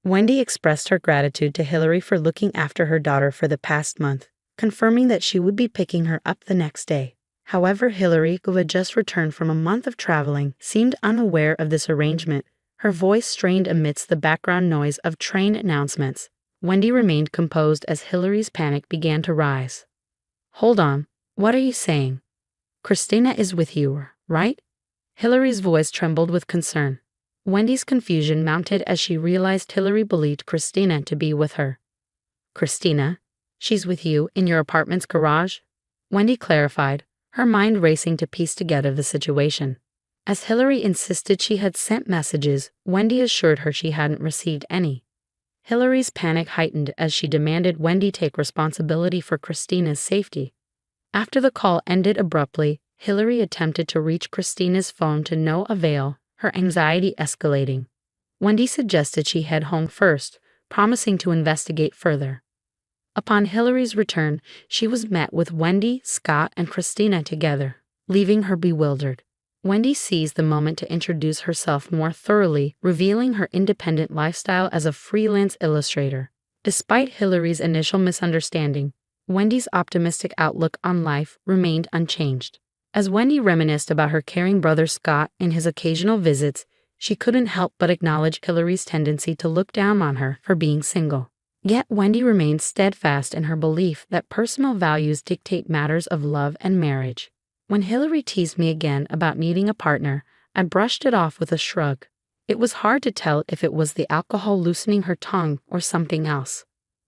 Wendy expressed her gratitude to Hillary for looking after her daughter for the past month, confirming that she would be picking her up the next day. However, Hillary, who had just returned from a month of traveling, seemed unaware of this arrangement, her voice strained amidst the background noise of train announcements. Wendy remained composed as Hillary's panic began to rise. "Hold on, what are you saying? Christina is with you, right?" Hillary's voice trembled with concern. Wendy's confusion mounted as she realized Hillary believed Christina to be with her. "Christina? She's with you in your apartment's garage?" Wendy clarified, her mind racing to piece together the situation. As Hillary insisted she had sent messages, Wendy assured her she hadn't received any. Hillary's panic heightened as she demanded Wendy take responsibility for Christina's safety. After the call ended abruptly, Hillary attempted to reach Christina's phone to no avail, her anxiety escalating. Wendy suggested she head home first, promising to investigate further. Upon Hillary's return, she was met with Wendy, Scott, and Christina together, leaving her bewildered. Wendy seized the moment to introduce herself more thoroughly, revealing her independent lifestyle as a freelance illustrator. Despite Hillary's initial misunderstanding, Wendy's optimistic outlook on life remained unchanged. As Wendy reminisced about her caring brother Scott and his occasional visits, she couldn't help but acknowledge Hillary's tendency to look down on her for being single. Yet Wendy remained steadfast in her belief that personal values dictate matters of love and marriage. When Hillary teased me again about needing a partner, I brushed it off with a shrug. It was hard to tell if it was the alcohol loosening her tongue or something else.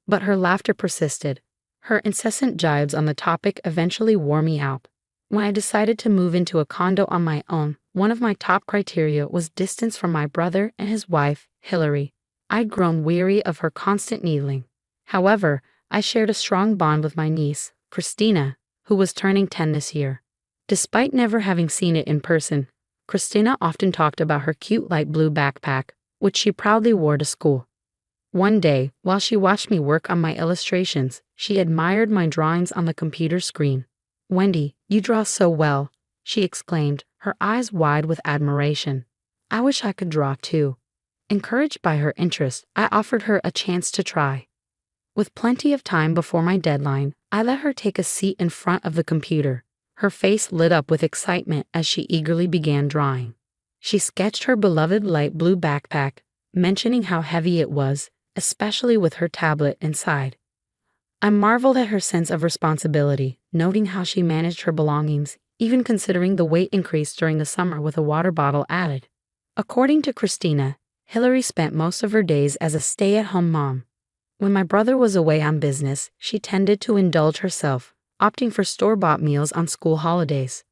But her laughter persisted. Her incessant jibes on the topic eventually wore me out. When I decided to move into a condo on my own, one of my top criteria was distance from my brother and his wife, Hillary. I'd grown weary of her constant needling. However, I shared a strong bond with my niece, Christina, who was turning 10 this year. Despite never having seen it in person, Christina often talked about her cute light blue backpack, which she proudly wore to school. One day, while she watched me work on my illustrations, she admired my drawings on the computer screen. "Wendy, you draw so well," she exclaimed, her eyes wide with admiration. "I wish I could draw too." Encouraged by her interest, I offered her a chance to try. With plenty of time before my deadline, I let her take a seat in front of the computer. Her face lit up with excitement as she eagerly began drawing. She sketched her beloved light blue backpack, mentioning how heavy it was, especially with her tablet inside. I marveled at her sense of responsibility, noting how she managed her belongings, even considering the weight increase during the summer with a water bottle added. According to Christina, Hillary spent most of her days as a stay-at-home mom. When my brother was away on business, she tended to indulge herself, opting for store-bought meals on school holidays.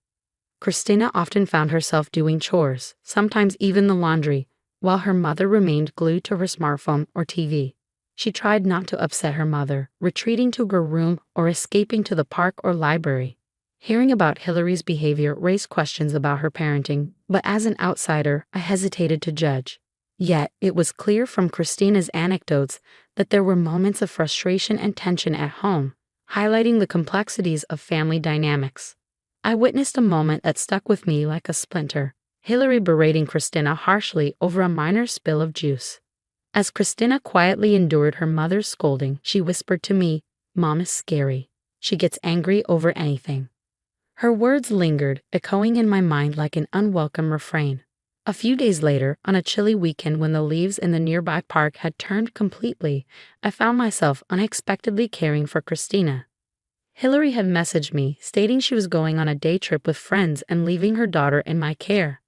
Christina often found herself doing chores, sometimes even the laundry, while her mother remained glued to her smartphone or TV. She tried not to upset her mother, retreating to her room or escaping to the park or library. Hearing about Hillary's behavior raised questions about her parenting, but as an outsider, I hesitated to judge. Yet, it was clear from Christina's anecdotes that there were moments of frustration and tension at home, highlighting the complexities of family dynamics. I witnessed a moment that stuck with me like a splinter, Hillary berating Christina harshly over a minor spill of juice. As Christina quietly endured her mother's scolding, she whispered to me, "Mom is scary. She gets angry over anything." Her words lingered, echoing in my mind like an unwelcome refrain. A few days later, on a chilly weekend when the leaves in the nearby park had turned completely, I found myself unexpectedly caring for Christina. Hillary had messaged me, stating she was going on a day trip with friends and leaving her daughter in my care.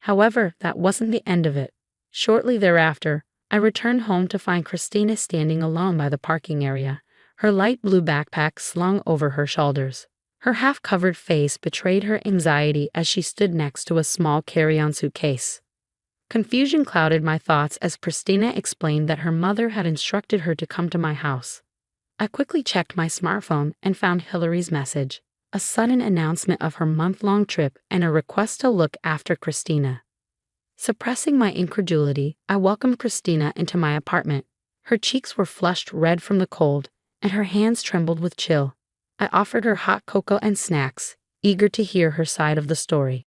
However, that wasn't the end of it. Shortly thereafter, I returned home to find Christina standing alone by the parking area, her light blue backpack slung over her shoulders. Her half-covered face betrayed her anxiety as she stood next to a small carry-on suitcase. Confusion clouded my thoughts as Christina explained that her mother had instructed her to come to my house. I quickly checked my smartphone and found Hillary's message, a sudden announcement of her month-long trip and a request to look after Christina. Suppressing my incredulity, I welcomed Christina into my apartment. Her cheeks were flushed red from the cold, and her hands trembled with chill. I offered her hot cocoa and snacks, eager to hear her side of the story.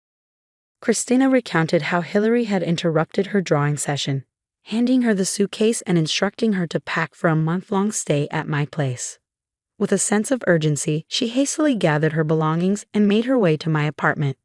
Christina recounted how Hillary had interrupted her drawing session, handing her the suitcase and instructing her to pack for a month-long stay at my place. With a sense of urgency, she hastily gathered her belongings and made her way to my apartment.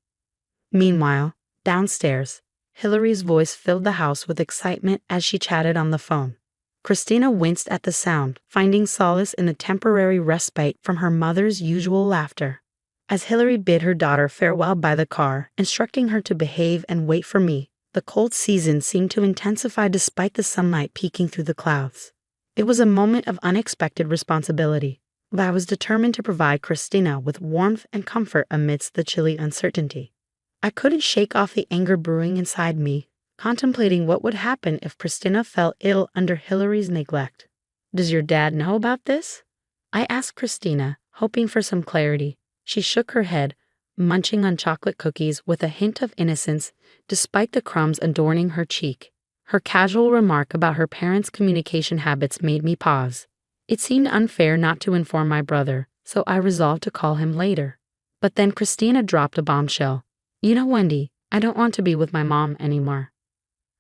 Meanwhile, downstairs, Hillary's voice filled the house with excitement as she chatted on the phone. Christina winced at the sound, finding solace in the temporary respite from her mother's usual laughter. As Hillary bid her daughter farewell by the car, instructing her to behave and wait for me, the cold season seemed to intensify despite the sunlight peeking through the clouds. It was a moment of unexpected responsibility, but I was determined to provide Christina with warmth and comfort amidst the chilly uncertainty. I couldn't shake off the anger brewing inside me, contemplating what would happen if Christina fell ill under Hillary's neglect. "Does your dad know about this?" I asked Christina, hoping for some clarity. She shook her head, munching on chocolate cookies with a hint of innocence despite the crumbs adorning her cheek. Her casual remark about her parents' communication habits made me pause. It seemed unfair not to inform my brother, so I resolved to call him later. But then Christina dropped a bombshell. "You know, Wendy, I don't want to be with my mom anymore."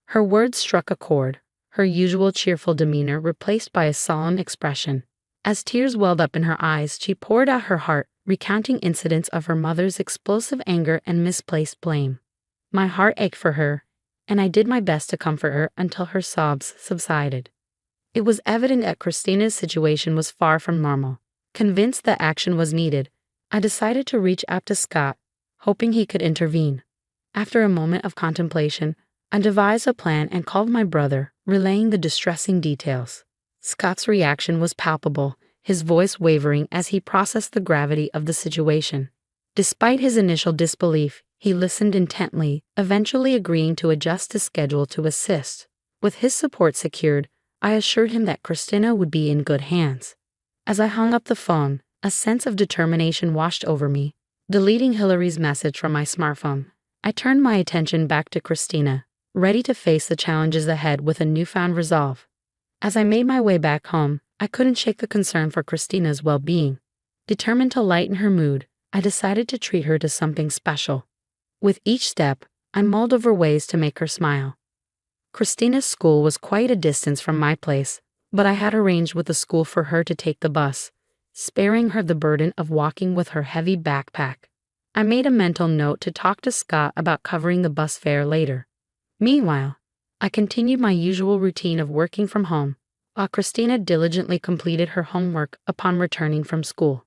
Her words struck a chord, her usual cheerful demeanor replaced by a solemn expression. As tears welled up in her eyes, she poured out her heart, recounting incidents of her mother's explosive anger and misplaced blame. My heart ached for her, and I did my best to comfort her until her sobs subsided. It was evident that Christina's situation was far from normal. Convinced that action was needed, I decided to reach out to Scott, hoping he could intervene. After a moment of contemplation, I devised a plan and called my brother, relaying the distressing details. Scott's reaction was palpable, his voice wavering as he processed the gravity of the situation. Despite his initial disbelief, he listened intently, eventually agreeing to adjust his schedule to assist. With his support secured, I assured him that Christina would be in good hands. As I hung up the phone, a sense of determination washed over me. Deleting Hillary's message from my smartphone, I turned my attention back to Christina, ready to face the challenges ahead with a newfound resolve. As I made my way back home, I couldn't shake the concern for Christina's well-being. Determined to lighten her mood, I decided to treat her to something special. With each step, I mulled over ways to make her smile. Christina's school was quite a distance from my place, but I had arranged with the school for her to take the bus, sparing her the burden of walking with her heavy backpack. I made a mental note to talk to Scott about covering the bus fare later. Meanwhile, I continued my usual routine of working from home, while Christina diligently completed her homework upon returning from school.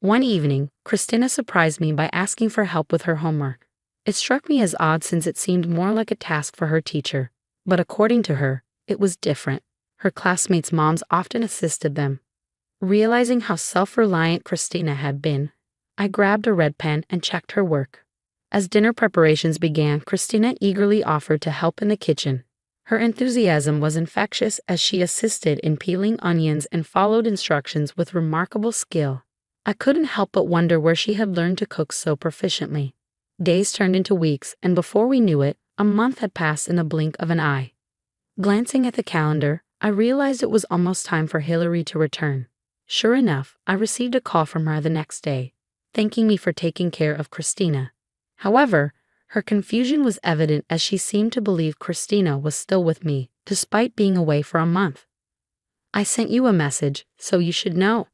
One evening, Christina surprised me by asking for help with her homework. It struck me as odd since it seemed more like a task for her teacher, but according to her, it was different. Her classmates' moms often assisted them. Realizing how self-reliant Christina had been, I grabbed a red pen and checked her work. As dinner preparations began, Christina eagerly offered to help in the kitchen. Her enthusiasm was infectious as she assisted in peeling onions and followed instructions with remarkable skill. I couldn't help but wonder where she had learned to cook so proficiently. Days turned into weeks, and before we knew it, a month had passed in the blink of an eye. Glancing at the calendar, I realized it was almost time for Hillary to return. Sure enough, I received a call from her the next day, thanking me for taking care of Christina. However, her confusion was evident as she seemed to believe Christina was still with me, despite being away for a month. "I sent you a message, so you should know,"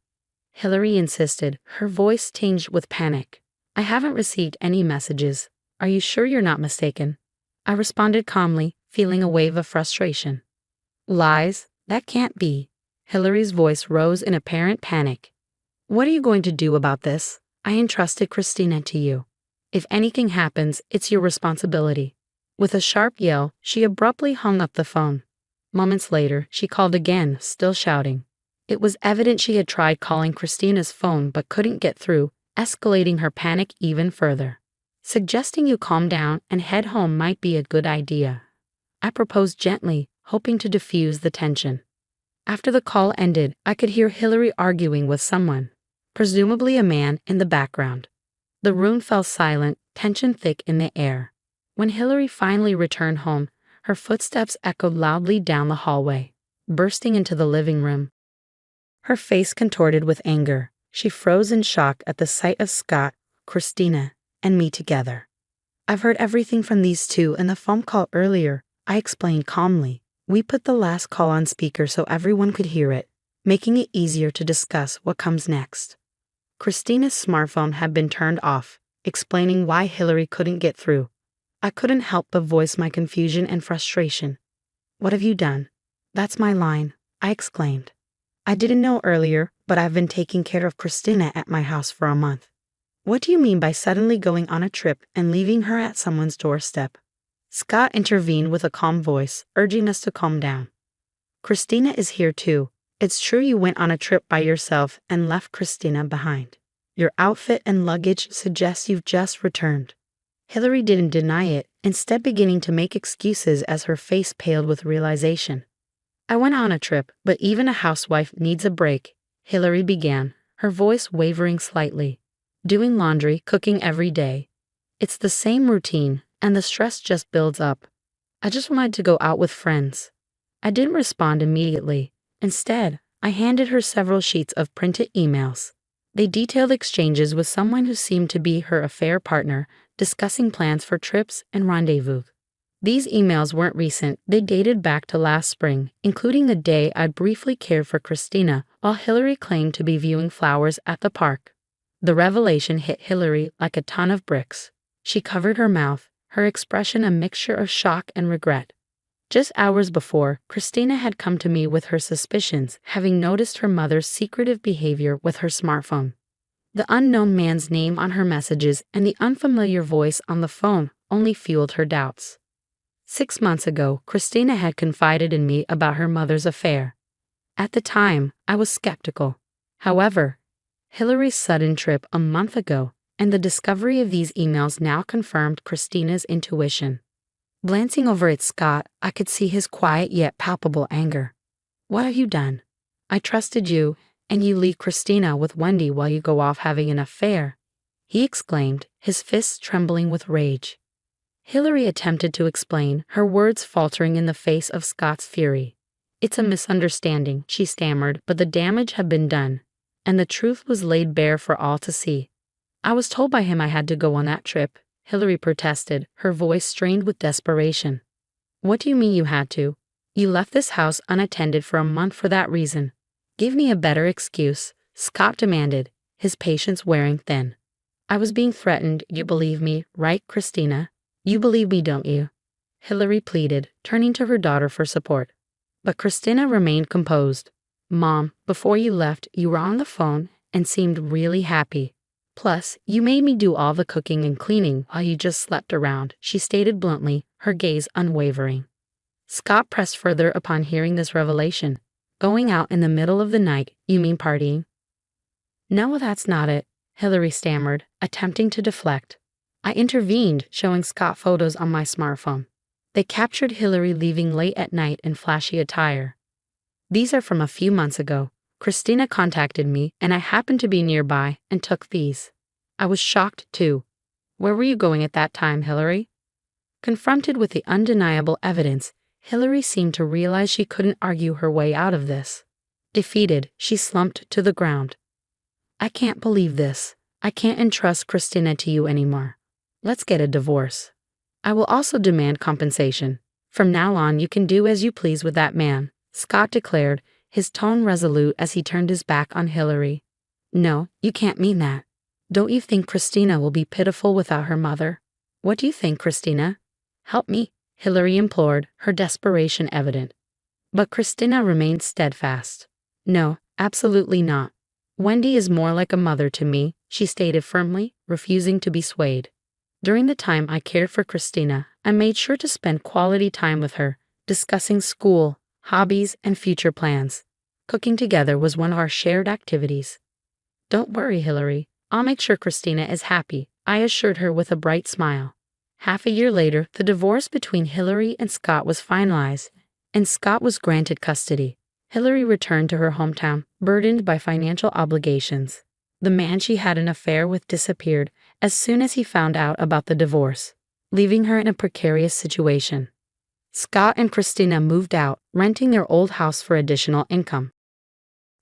Hillary insisted, her voice tinged with panic. "I haven't received any messages. Are you sure you're not mistaken?" I responded calmly, feeling a wave of frustration. "Lies? That can't be." Hillary's voice rose in apparent panic. "What are you going to do about this? I entrusted Christina to you. If anything happens, it's your responsibility." With a sharp yell, she abruptly hung up the phone. Moments later, she called again, still shouting. It was evident she had tried calling Christina's phone but couldn't get through, escalating her panic even further. "Suggesting you calm down and head home might be a good idea," I proposed gently, hoping to diffuse the tension. After the call ended, I could hear Hillary arguing with someone, presumably a man, in the background. The room fell silent, tension thick in the air. When Hillary finally returned home, her footsteps echoed loudly down the hallway, bursting into the living room. Her face contorted with anger, she froze in shock at the sight of Scott, Christina, and me together. "I've heard everything from these two in the phone call earlier," I explained calmly. We put the last call on speaker so everyone could hear it, making it easier to discuss what comes next. Christina's smartphone had been turned off, explaining why Hillary couldn't get through. I couldn't help but voice my confusion and frustration. "What have you done?" "That's my line," I exclaimed. "I didn't know earlier, but I've been taking care of Christina at my house for a month." "What do you mean by suddenly going on a trip and leaving her at someone's doorstep?" Scott intervened with a calm voice, urging us to calm down. "Christina is here too. It's true you went on a trip by yourself and left Christina behind. Your outfit and luggage suggest you've just returned." Hillary didn't deny it, instead beginning to make excuses as her face paled with realization. "I went on a trip, but even a housewife needs a break," Hillary began, her voice wavering slightly. "Doing laundry, cooking every day. It's the same routine, and the stress just builds up. I just wanted to go out with friends." I didn't respond immediately. Instead, I handed her several sheets of printed emails. They detailed exchanges with someone who seemed to be her affair partner, discussing plans for trips and rendezvous. These emails weren't recent, they dated back to last spring, including the day I'd briefly cared for Christina while Hillary claimed to be viewing flowers at the park. The revelation hit Hillary like a ton of bricks. She covered her mouth, her expression a mixture of shock and regret. Just hours before, Christina had come to me with her suspicions, having noticed her mother's secretive behavior with her smartphone. The unknown man's name on her messages and the unfamiliar voice on the phone only fueled her doubts. 6 months ago, Christina had confided in me about her mother's affair. At the time, I was skeptical. However, Hillary's sudden trip a month ago and the discovery of these emails now confirmed Christina's intuition. Glancing over at Scott, I could see his quiet yet palpable anger. "What have you done? I trusted you, and you leave Christina with Wendy while you go off having an affair," he exclaimed, his fists trembling with rage. Hillary attempted to explain, her words faltering in the face of Scott's fury. "It's a misunderstanding," she stammered, "but the damage had been done, and the truth was laid bare for all to see." "I was told by him I had to go on that trip," Hillary protested, her voice strained with desperation. "What do you mean you had to? You left this house unattended for a month for that reason. Give me a better excuse," Scott demanded, his patience wearing thin. "I was being threatened, you believe me, right, Christina? You believe me, don't you?" Hillary pleaded, turning to her daughter for support. But Christina remained composed. "Mom, before you left, you were on the phone and seemed really happy. Plus, you made me do all the cooking and cleaning while you just slept around," she stated bluntly, her gaze unwavering. Scott pressed further upon hearing this revelation. "Going out in the middle of the night, you mean partying?" "No, that's not it," Hillary stammered, attempting to deflect. I intervened, showing Scott photos on my smartphone. They captured Hillary leaving late at night in flashy attire. "These are from a few months ago. Christina contacted me, and I happened to be nearby and took these." I was shocked, too. "Where were you going at that time, Hillary?" Confronted with the undeniable evidence, Hillary seemed to realize she couldn't argue her way out of this. Defeated, she slumped to the ground. "I can't believe this. I can't entrust Christina to you anymore. Let's get a divorce. I will also demand compensation. From now on, you can do as you please with that man," Scott declared, his tone resolute as he turned his back on Hillary. "No, you can't mean that. Don't you think Christina will be pitiful without her mother? What do you think, Christina? Help me," Hillary implored, her desperation evident. But Christina remained steadfast. "No, absolutely not. Wendy is more like a mother to me," she stated firmly, refusing to be swayed. "During the time I cared for Christina, I made sure to spend quality time with her, discussing school, hobbies, and future plans. Cooking together was one of our shared activities." "Don't worry, Hillary. I'll make sure Christina is happy," I assured her with a bright smile. Half a year later, the divorce between Hillary and Scott was finalized, and Scott was granted custody. Hillary returned to her hometown, burdened by financial obligations. The man she had an affair with disappeared as soon as he found out about the divorce, leaving her in a precarious situation. Scott and Christina moved out, renting their old house for additional income.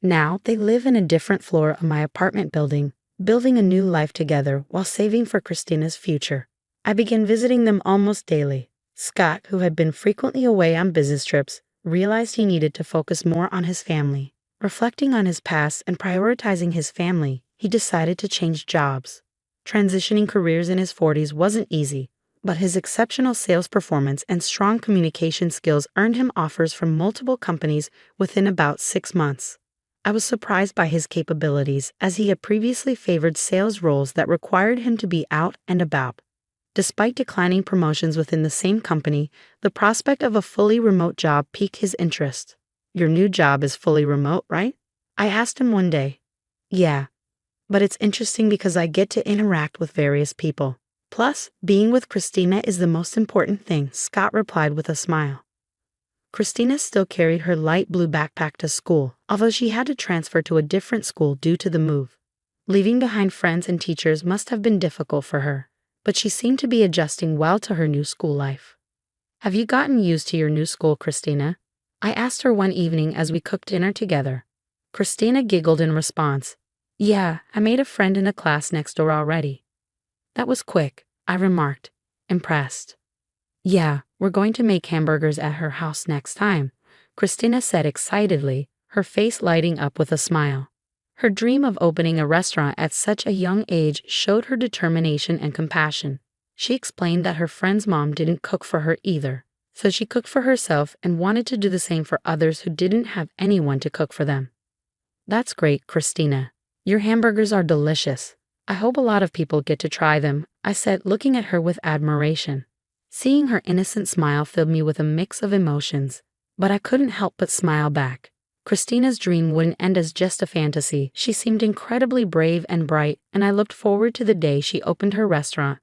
Now they live in a different floor of my apartment building, building a new life together while saving for Christina's future. I began visiting them almost daily. Scott, who had been frequently away on business trips, realized he needed to focus more on his family. Reflecting on his past and prioritizing his family, he decided to change jobs. Transitioning careers in his 40s wasn't easy, but his exceptional sales performance and strong communication skills earned him offers from multiple companies within about 6 months. I was surprised by his capabilities, as he had previously favored sales roles that required him to be out and about. Despite declining promotions within the same company, the prospect of a fully remote job piqued his interest. "Your new job is fully remote, right?" I asked him one day. "Yeah, but it's interesting because I get to interact with various people. Plus, being with Christina is the most important thing," Scott replied with a smile. Christina still carried her light blue backpack to school, although she had to transfer to a different school due to the move. Leaving behind friends and teachers must have been difficult for her, but she seemed to be adjusting well to her new school life. "Have you gotten used to your new school, Christina?" I asked her one evening as we cooked dinner together. Christina giggled in response. "Yeah, I made a friend in a class next door already." "That was quick," I remarked, impressed. "Yeah, we're going to make hamburgers at her house next time," Christina said excitedly, her face lighting up with a smile. Her dream of opening a restaurant at such a young age showed her determination and compassion. She explained that her friend's mom didn't cook for her either, so she cooked for herself and wanted to do the same for others who didn't have anyone to cook for them. "That's great, Christina. Your hamburgers are delicious. I hope a lot of people get to try them," I said, looking at her with admiration. Seeing her innocent smile filled me with a mix of emotions, but I couldn't help but smile back. Christina's dream wouldn't end as just a fantasy. She seemed incredibly brave and bright, and I looked forward to the day she opened her restaurant.